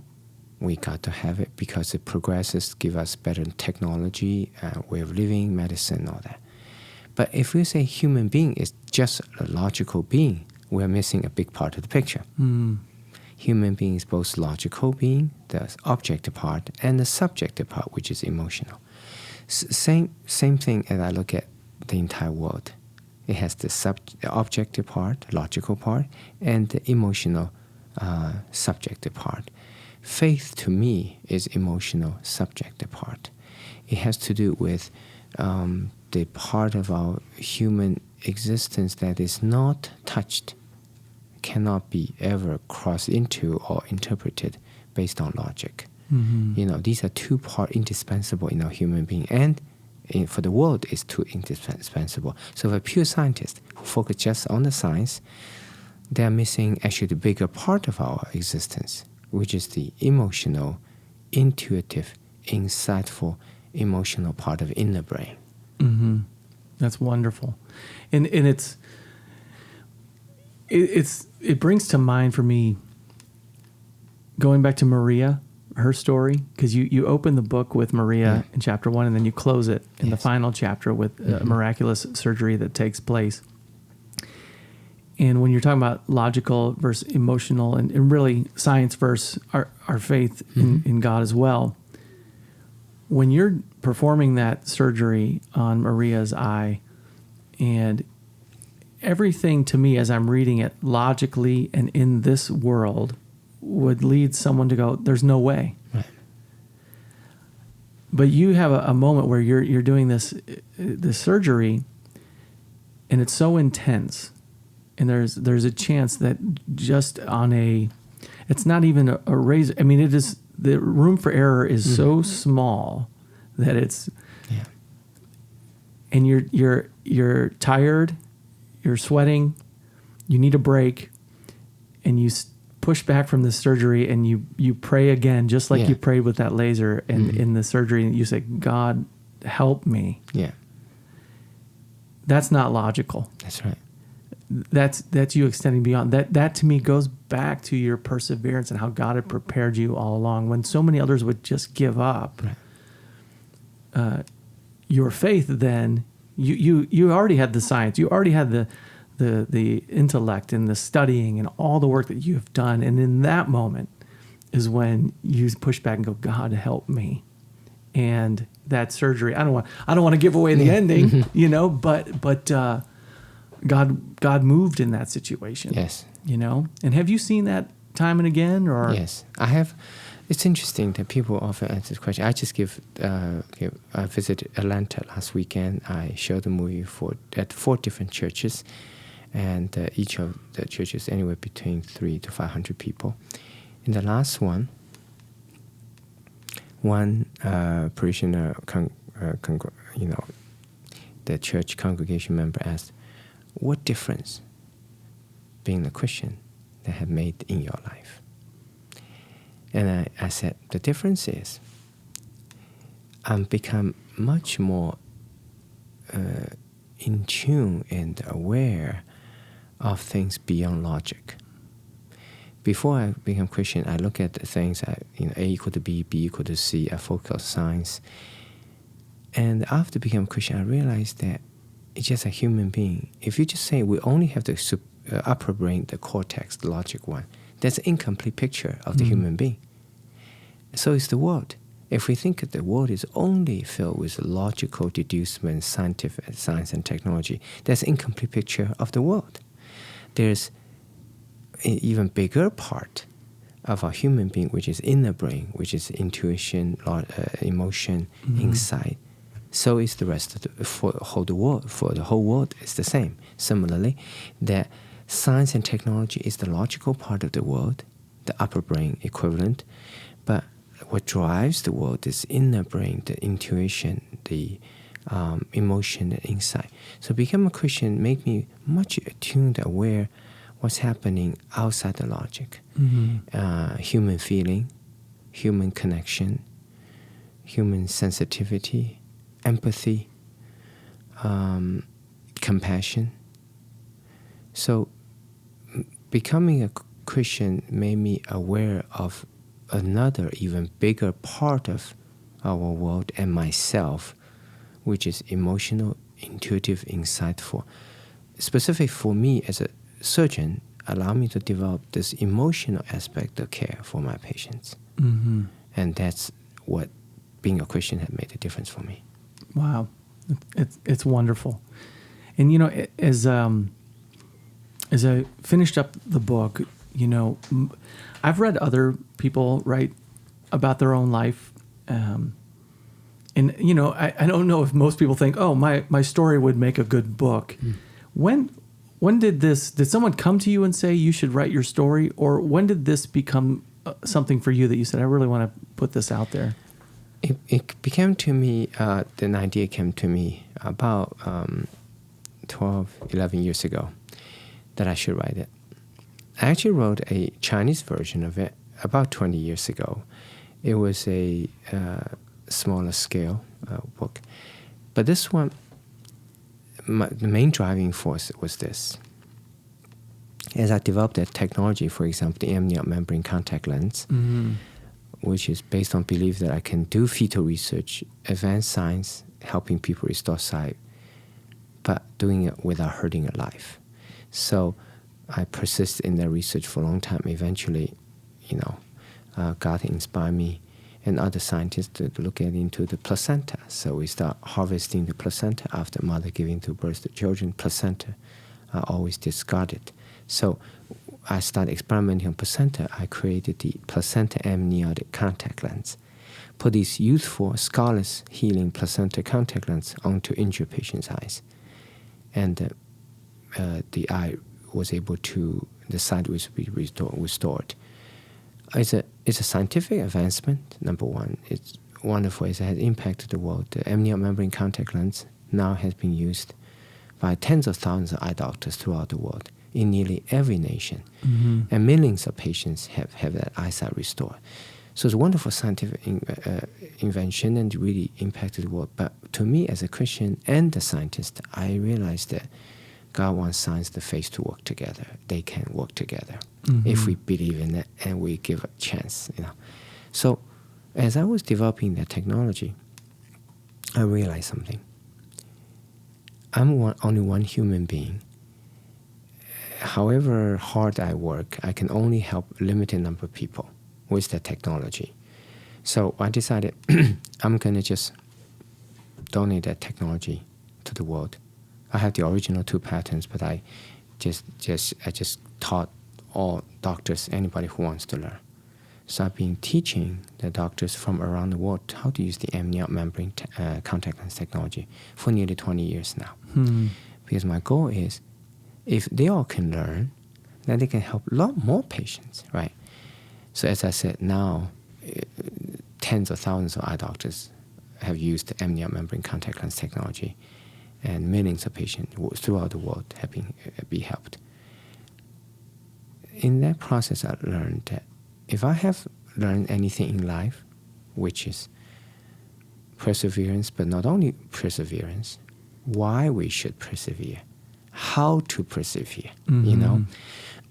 We got to have it because it progresses, give us better technology, way of living, medicine, all that. But if we say human being is just a logical being, we're missing a big part of the picture. Human being is both logical being, the objective part, and the subjective part, which is emotional. Same thing as I look at the entire world. It has the objective part, logical part, and the emotional subjective part. Faith, to me, is emotional subjective part. It has to do with the part of our human existence that is not touched, cannot be ever crossed into or interpreted based on logic. You know, these are two parts indispensable in our human being, and for the world, it's two indispensable. So for a pure scientist who focus just on the science, they are missing actually the bigger part of our existence, which is the emotional, intuitive, insightful, emotional part of inner brain. That's wonderful, and it brings to mind for me, going back to Maria, her story, because you open the book with Maria in chapter 1, and then you close it in the final chapter with miraculous surgery that takes place. And when you're talking about logical versus emotional, and really science versus our faith in God as well, when you're performing that surgery on Maria's eye, and everything to me as I'm reading it logically and in this world would lead someone to go, there's no way. Right. But you have a moment where you're doing this surgery, and it's so intense, and there's a chance that just on it's not even a razor. I mean, it is, the room for error is so small that it's, and you're tired, you're sweating, you need a break, and you push back from the surgery, and you pray again, just like you prayed with that laser and in the surgery, and you say, God, help me. Yeah. That's not logical. That's right. That's you extending beyond. That to me goes back to your perseverance and how God had prepared you all along. When so many others would just give up, your faith, then you already had the science, you already had the intellect and the studying and all the work that you have done, and in that moment is when you push back and go, God, help me. And that surgery, I don't want to give away the ending, but God moved in that situation. Yes. And have you seen that time and again, or? Yes, I have. It's interesting that people often ask this question. I just I visited Atlanta last weekend. I showed the movie at 4 different churches, and each of the churches anywhere between 300 to 500 people. In the last one parishioner, the church congregation member asked, "What difference being a Christian that have made in your life?" And I said, the difference is I'm become much more in tune and aware of things beyond logic. Before I became Christian, I look at the things, A equal to B, B equal to C, I focus on science. And after becoming Christian, I realized that it's just a human being. If you just say we only have the upper brain, the cortex, the logic one, that's an incomplete picture of the human being. So is the world. If we think that the world is only filled with logical deducement, science and technology, that's an incomplete picture of the world. There's an even bigger part of our human being, which is inner brain, which is intuition, emotion, insight. So is the rest of for the whole world. For the whole world, it's the same. Similarly, that science and technology is the logical part of the world, the upper brain equivalent. But what drives the world is inner brain, the intuition, the emotion and insight. So become a Christian made me much attuned, aware what's happening outside the logic. Human feeling, human connection, human sensitivity, empathy, compassion. So becoming a Christian made me aware of another even bigger part of our world and myself, which is emotional, intuitive, insightful. Specifically for me as a surgeon, allow me to develop this emotional aspect of care for my patients. And that's what being a Christian had made a difference for me. Wow. It's wonderful. And, as I finished up the book, I've read other people write about their own life. And, I don't know if most people think, oh, my story would make a good book. When did someone come to you and say you should write your story? Or when did this become something for you that you said, I really want to put this out there? It became to me, the idea came to me about 12, 11 years ago that I should write it. I actually wrote a Chinese version of it about 20 years ago. It was a smaller scale book. But this one, the main driving force was this. As I developed that technology, for example, the amniotic membrane contact lens, which is based on belief that I can do fetal research, advanced science, helping people restore sight, but doing it without hurting a life. So I persisted in that research for a long time. Eventually, God inspired me and other scientists to look into the placenta. So we start harvesting the placenta after mother giving to birth to children. Placenta are always discarded. So I started experimenting on placenta. I created the placenta amniotic contact lens. Put these youthful, scarless, healing placenta contact lens onto injured patients' eyes. And the eye was able to, the sight was restored. It's a scientific advancement, number one. It's wonderful. It has impacted the world. The amniotic membrane contact lens now has been used by tens of thousands of eye doctors throughout the world in nearly every nation. Mm-hmm. And millions of patients have that eyesight restored. So it's a wonderful scientific invention and really impacted the world. But to me, as a Christian and a scientist, I realized that God wants science and faith to work together. They can work together if we believe in it and we give a chance. So as I was developing that technology, I realized something. I'm only one human being. However hard I work, I can only help a limited number of people with that technology. So I decided I'm going to just donate that technology to the world. I have the original 2 patents, but I just taught all doctors, anybody who wants to learn. So I've been teaching the doctors from around the world how to use the amniotic membrane contact lens technology for nearly 20 years now. Because my goal is, if they all can learn, then they can help a lot more patients, right? So as I said, now tens of thousands of eye doctors have used the amniotic membrane contact lens technology, and millions of patients throughout the world have been helped. In that process, I learned that if I have learned anything in life, which is perseverance, but not only perseverance, why we should persevere, how to persevere,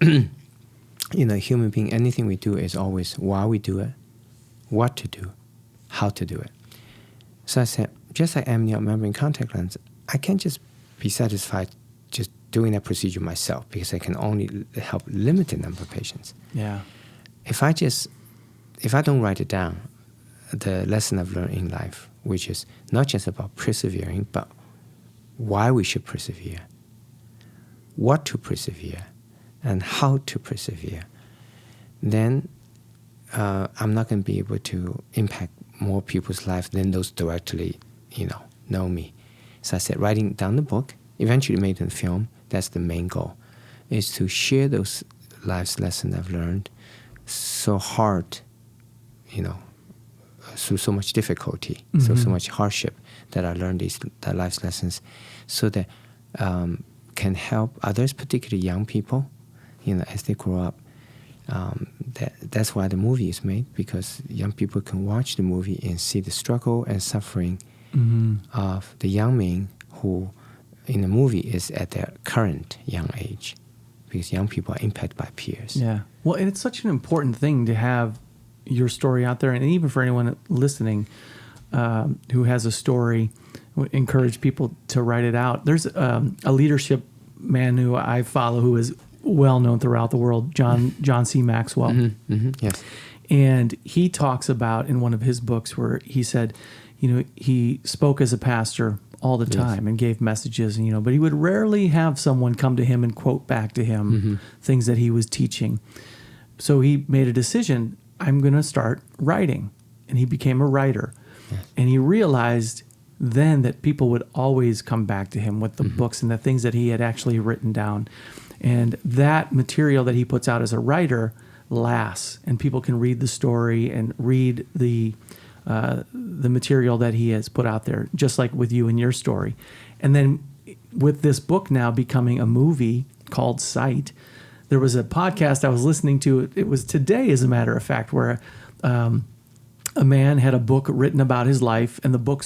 human being, anything we do is always why we do it, what to do, how to do it. So I said, just like amniotic membrane contact lens, I can't just be satisfied just doing that procedure myself because I can only help a limited number of patients. Yeah. If I don't write it down, the lesson I've learned in life, which is not just about persevering, but why we should persevere, what to persevere, and how to persevere, then I'm not going to be able to impact more people's lives than those directly, know me. So I said, writing down the book, eventually made in film, that's the main goal, is to share those life's lessons I've learned so hard, through so much difficulty, so much hardship that I learned these life's lessons so that can help others, particularly young people, as they grow up. That's why the movie is made, because young people can watch the movie and see the struggle and suffering of the young Ming who in the movie is at their current young age, because young people are impacted by peers. Yeah. Well, and it's such an important thing to have your story out there, and even for anyone listening who has a story, encourage people to write it out. There's a leadership man who I follow who is well known throughout the world, John C. Maxwell. Yes. And he talks about in one of his books where he said, he spoke as a pastor all the time and gave messages, but he would rarely have someone come to him and quote back to him things that he was teaching. So he made a decision, I'm going to start writing. And he became a writer. Yes. And he realized then that people would always come back to him with the books and the things that he had actually written down. And that material that he puts out as a writer lasts, and people can read the story and read the material that he has put out there, just like with you and your story. And then with this book now becoming a movie called Sight, there was a podcast I was listening to. It was today, as a matter of fact, where a man had a book written about his life, and the book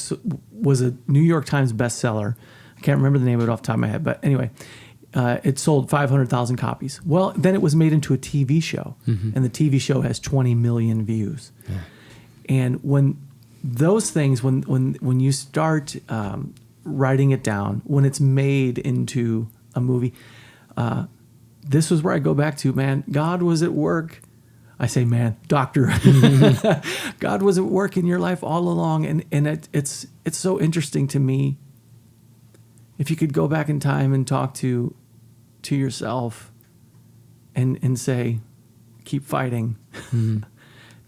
was a New York Times bestseller. I can't remember the name of it off the top of my head, but anyway, it sold 500,000 copies. Well, then it was made into a TV show, and the TV show has 20 million views. Yeah. And when those things, when you start writing it down, when it's made into a movie, this is where I go back to, man, God was at work. I say, man, doctor, God was at work in your life all along. And it's so interesting to me. If you could go back in time and talk to yourself and say, keep fighting,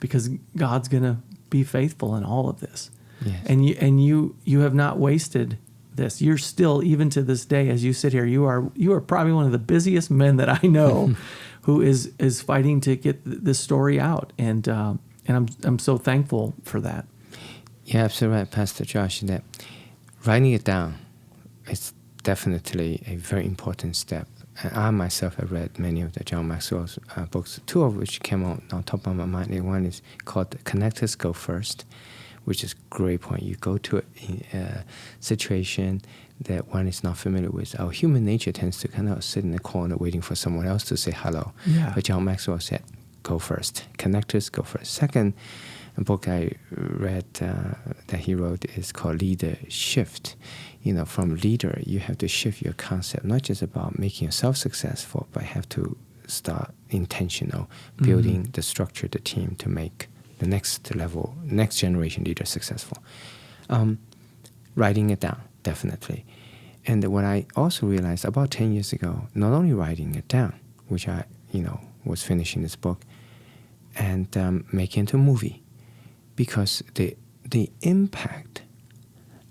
because God's going to be faithful in all of this. Yes. And you have not wasted this. You're still, even to this day, as you sit here, you are probably one of the busiest men that I know who is fighting to get this story out. And I'm so thankful for that. Yeah, absolutely right, Pastor Josh, that writing it down is definitely a very important step. And I myself have read many of the John Maxwell's books, two of which came out on top of my mind. And one is called Connectors Go First, which is a great point. You go to a situation that one is not familiar with. Our human nature tends to kind of sit in the corner waiting for someone else to say hello. Yeah. But John Maxwell said, go first. Connectors go first. Second book I read that he wrote is called Leader Shift. From leader, you have to shift your concept, not just about making yourself successful, but have to start intentional, building the structure, the team to make the next level, next generation leader successful. Writing it down, definitely. And what I also realized about 10 years ago, not only writing it down, which I, was finishing this book, and making it into a movie, because the impact.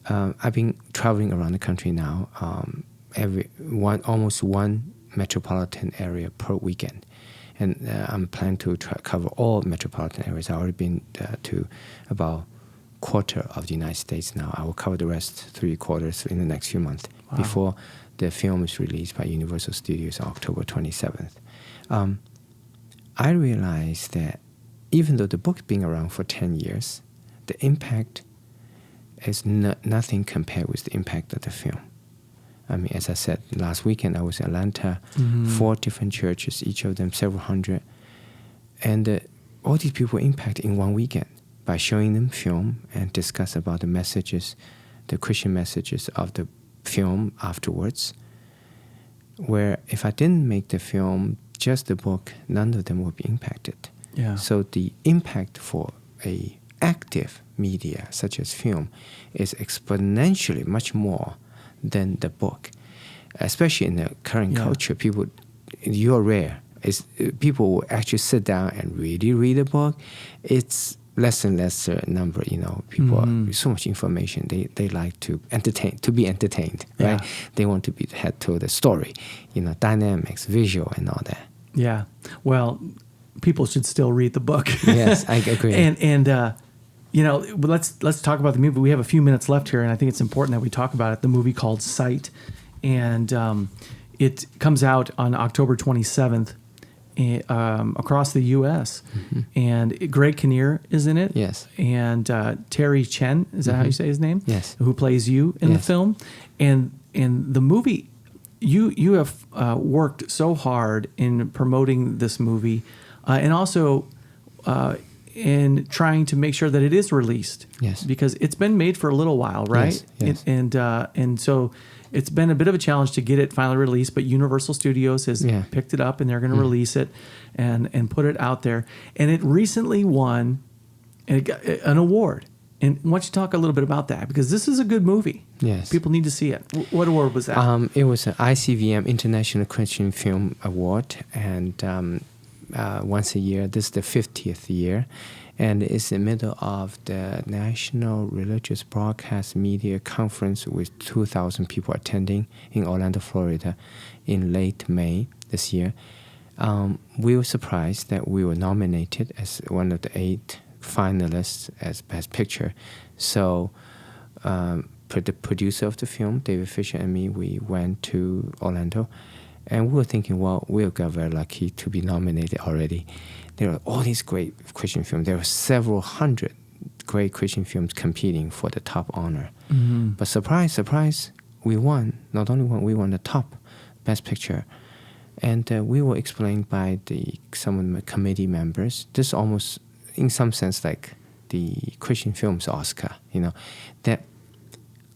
I've been traveling around the country now, almost one metropolitan area per weekend. And I'm planning to cover all metropolitan areas. I've already been to about quarter of the United States now. I will cover the rest 3/4 in the next few months before the film is released by Universal Studios on October 27th. I realized that even though the book being around for 10 years, the impact is nothing compared with the impact of the film. I mean, as I said, last weekend I was in Atlanta, 4 different churches, each of them several hundred. And all these people were impacted in one weekend by showing them film and discuss about the messages, the Christian messages of the film afterwards. Where if I didn't make the film, just the book, none of them would be impacted. Yeah. So the impact for a active media such as film is exponentially much more than the book, especially in the current culture. People, you're rare. People will actually sit down and really read a book. It's less and less number. People are so much information. They like to be entertained, right? They want to be head to the story, dynamics, visual, and all that. Yeah. Well, people should still read the book. Yes, I agree. And let's talk about the movie. We have a few minutes left here, and I think it's important that we talk about it. The movie called Sight, and it comes out on October 27th across the U.S. And Greg Kinnear is in it. Yes. And Terry Chen, is that how you say his name? Yes. Who plays you in the film. And the movie, you have worked so hard in promoting this movie, and also in trying to make sure that it is released. Yes. Because it's been made for a little while, right? Yes. And so it's been a bit of a challenge to get it finally released, but Universal Studios has picked it up and they're going to release it and put it out there. And it recently won an award. And why don't you talk a little bit about that? Because this is a good movie. Yes. People need to see it. What award was that? It was an ICVM International Christian Film Award, and once a year. This is the 50th year, and it's in the middle of the National Religious Broadcast Media Conference with 2,000 people attending in Orlando, Florida, in late May this year. We were surprised that we were nominated as one of the 8 finalists as Best Picture. So the producer of the film, David Fisher, and me, we went to Orlando. And we were thinking, well, we got very lucky to be nominated already. There are all these great Christian films. There were several hundred great Christian films competing for the top honor. But surprise, surprise, we won. Not only won, we won the top Best Picture. And we were explained by some of the committee members, this almost, in some sense, like the Christian Films Oscar, that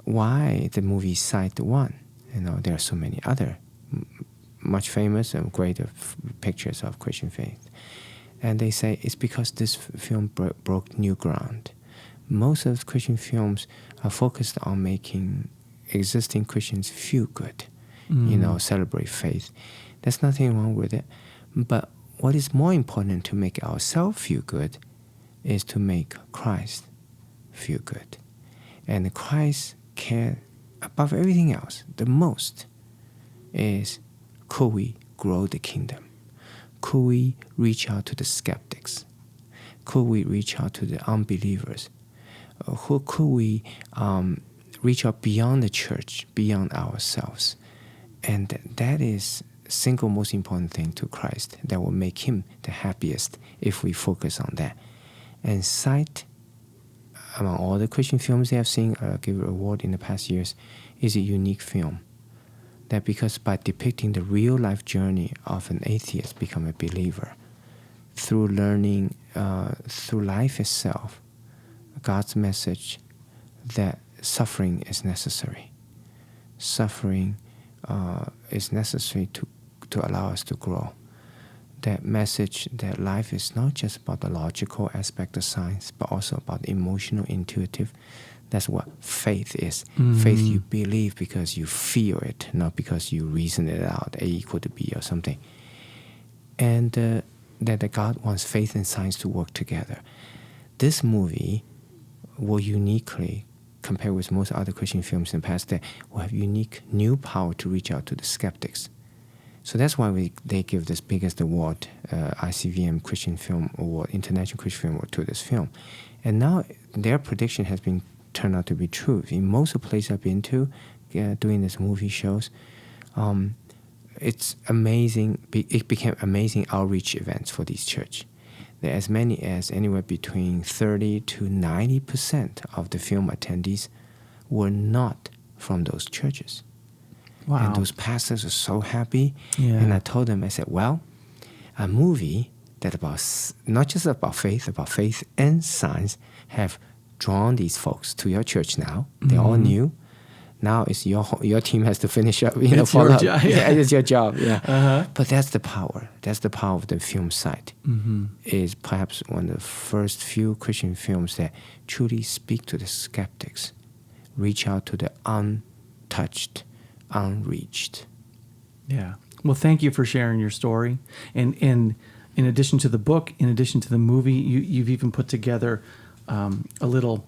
why the movie Sight won. There are so many other much famous and great pictures of Christian faith. And they say it's because this film broke new ground. Most of Christian films are focused on making existing Christians feel good, celebrate faith. There's nothing wrong with it. But what is more important to make ourselves feel good is to make Christ feel good. And Christ cares above everything else. The most is, could we grow the kingdom? Could we reach out to the skeptics? Could we reach out to the unbelievers? Could we reach out beyond the church, beyond ourselves? And that is the single most important thing to Christ that will make him the happiest if we focus on that. And Sight, among all the Christian films they have seen, give award in the past years, is a unique film. That because by depicting the real life journey of an atheist become a believer, through learning, through life itself, God's message that suffering is necessary. Suffering is necessary to allow us to grow. That message that life is not just about the logical aspect of science, but also about emotional, intuitive. That's what faith is. Faith you believe because you feel it, not because you reason it out, A equal to B or something. And that God wants faith and science to work together. This movie will uniquely, compared with most other Christian films in the past, that will have unique new power to reach out to the skeptics. So that's why they give this biggest award, ICVM Christian Film Award, International Christian Film Award, to this film. And now their prediction has been turned out to be true. In most of the places I've been to, doing these movie shows, it's amazing. It became amazing outreach events for these church. There are as many as anywhere between 30 to 90% of the film attendees were not from those churches. Wow. And those pastors are so happy. Yeah. And I told them, I said, well, a movie that about not just about faith and science have drawn these folks to your church now. They're all new. Now it's your team has to finish up. It's your job. Yeah, it's your job. Yeah. Uh-huh. But that's the power. That's the power of the film site. Is perhaps one of the first few Christian films that truly speak to the skeptics, reach out to the untouched, unreached. Yeah. Well, thank you for sharing your story. And in addition to the book, in addition to the movie, you've even put together a little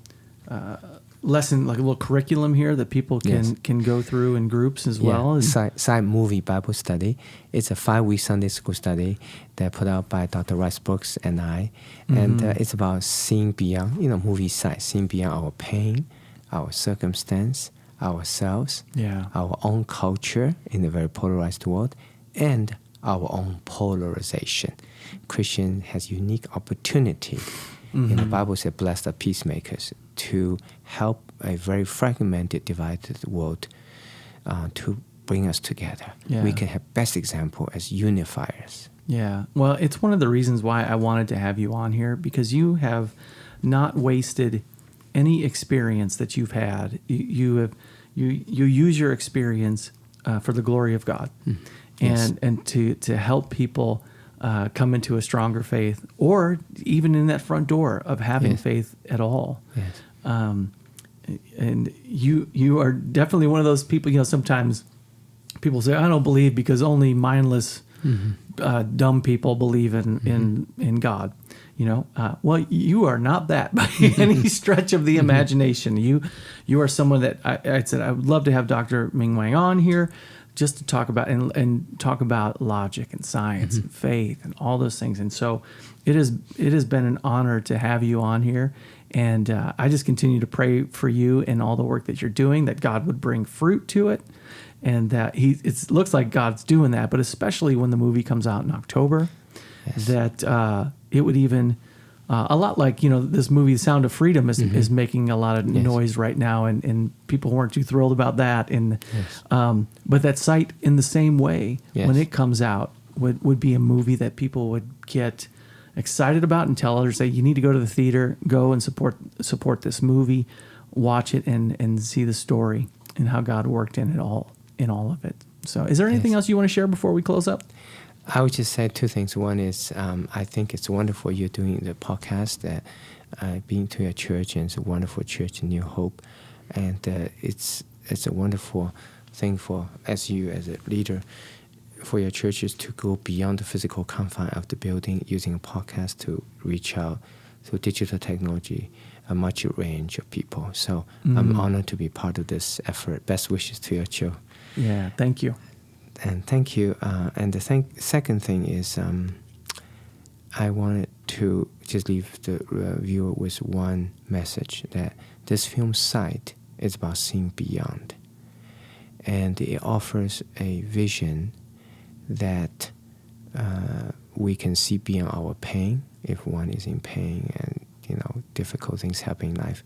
lesson, like a little curriculum here that people can go through in groups as well. Side Movie Bible Study. It's a 5-week Sunday school study that put out by Dr. Rice Brooks and I. And it's about seeing beyond, movie side, seeing beyond our pain, our circumstance, ourselves, our own culture in a very polarized world, and our own polarization. Christian has unique opportunity. The Bible says, blessed are peacemakers, to help a very fragmented, divided world to bring us together. Yeah. We can have best example as unifiers. Yeah. Well, it's one of the reasons why I wanted to have you on here, because you have not wasted any experience that you've had. You use your experience for the glory of God, and to help people come into a stronger faith, or even in that front door of having faith at all. Yes. And you are definitely one of those people. Sometimes people say, "I don't believe because only mindless, dumb people believe in God." Well, you are not that by any stretch of the imagination. You are someone that I said I would love to have Dr. Ming Wang on here, just to talk about and talk about logic and science and faith and all those things. And so it has been an honor to have you on here. And I just continue to pray for you and all the work that you're doing, that God would bring fruit to it, and that it looks like God's doing that. But especially when the movie comes out in October, that it would even a lot like this movie, The Sound of Freedom, is making a lot of noise right now, and people weren't too thrilled about that. And but that Sight, in the same way, when it comes out, would be a movie that people would get excited about and tell others, say, you need to go to the theater, go and support this movie, watch it, and see the story and how God worked in all of it. So is there anything else you want to share before we close up? I would just say two things. One is I think it's wonderful you're doing the podcast. I've been to your church, and it's a wonderful church, New Hope. And it's a wonderful thing for, as a leader, for your churches to go beyond the physical confine of the building using a podcast to reach out through digital technology, a much range of people. So I'm honored to be part of this effort. Best wishes to your show. Yeah, thank you. And thank you. And the second thing is I wanted to just leave the viewer with one message, that this film Sight is about seeing beyond. And it offers a vision that we can see beyond our pain, if one is in pain and difficult things happen in life.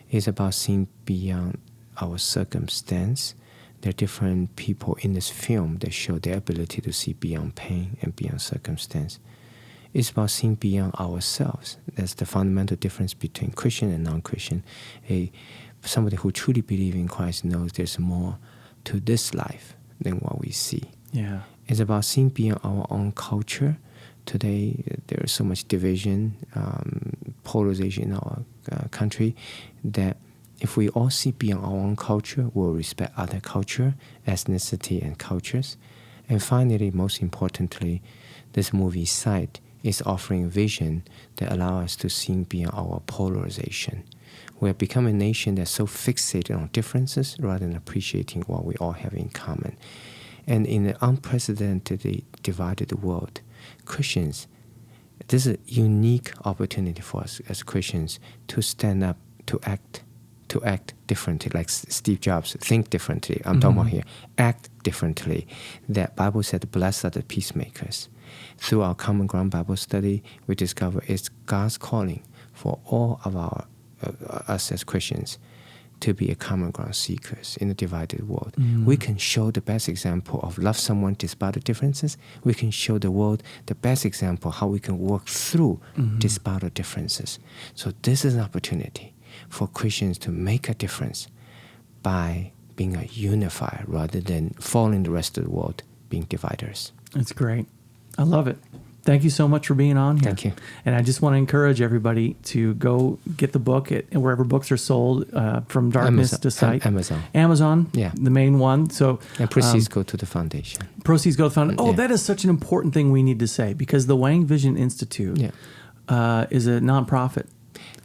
It's about seeing beyond our circumstance. There are different people in this film that show their ability to see beyond pain and beyond circumstance. It's about seeing beyond ourselves. That's the fundamental difference between Christian and non-Christian. Somebody who truly believes in Christ knows there's more to this life than what we see. Yeah. It's about seeing beyond our own culture. Today, there is so much division, polarization in our country, that if we all see beyond our own culture, we'll respect other culture, ethnicity, and cultures. And finally, most importantly, this movie Sight is offering a vision that allows us to see beyond our polarization. We have become a nation that's so fixated on differences rather than appreciating what we all have in common. And in an unprecedentedly divided world, Christians, this is a unique opportunity for us as Christians to stand up, to act differently, like Steve Jobs, think differently. I'm talking about here, act differently. That Bible said, blessed are the peacemakers. Through our Common Ground Bible study, we discover it's God's calling for all of us as Christians to be a common ground seekers in a divided world. We can show the best example of love someone despite the differences. We can show the world the best example how we can work through despite the differences. So this is an opportunity for Christians to make a difference by being a unifier rather than following the rest of the world being dividers. That's great. I love it. Thank you so much for being on here. Thank you. And I just want to encourage everybody to go get the book at wherever books are sold, From Darkness to Sight. Amazon, yeah, the main one. So and proceeds go to the foundation. Proceeds go to the foundation. Oh, yeah. That is such an important thing we need to say, because the Wang Vision Institute is a nonprofit.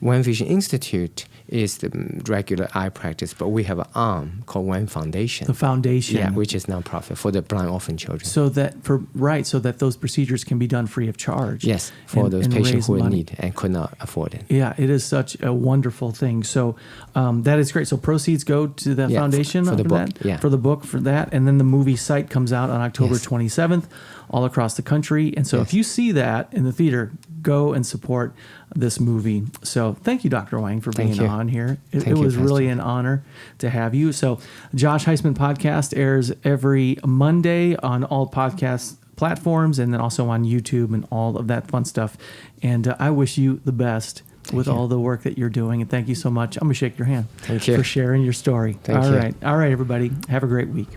Wang Vision Institute is the regular eye practice, but we have an arm called Wang Foundation. The foundation. Yeah, which is nonprofit for the blind orphan children. So that those procedures can be done free of charge. Yes, for those patients who need and could not afford it. Yeah, it is such a wonderful thing. So that is great. So proceeds go to the foundation for the book. That, for the book, for that. And then the movie Sight comes out on October 27th all across the country. And so if you see that in the theater, go and support this movie. So thank you, Dr. Wang, for being on here. It was really an honor to have you. So Josh Huisman Podcast airs every Monday on all podcast platforms, and then also on YouTube and all of that fun stuff. And I wish you the best with all the work that you're doing. And thank you so much. I'm going to shake your hand for sharing your story. All right, everybody. Have a great week.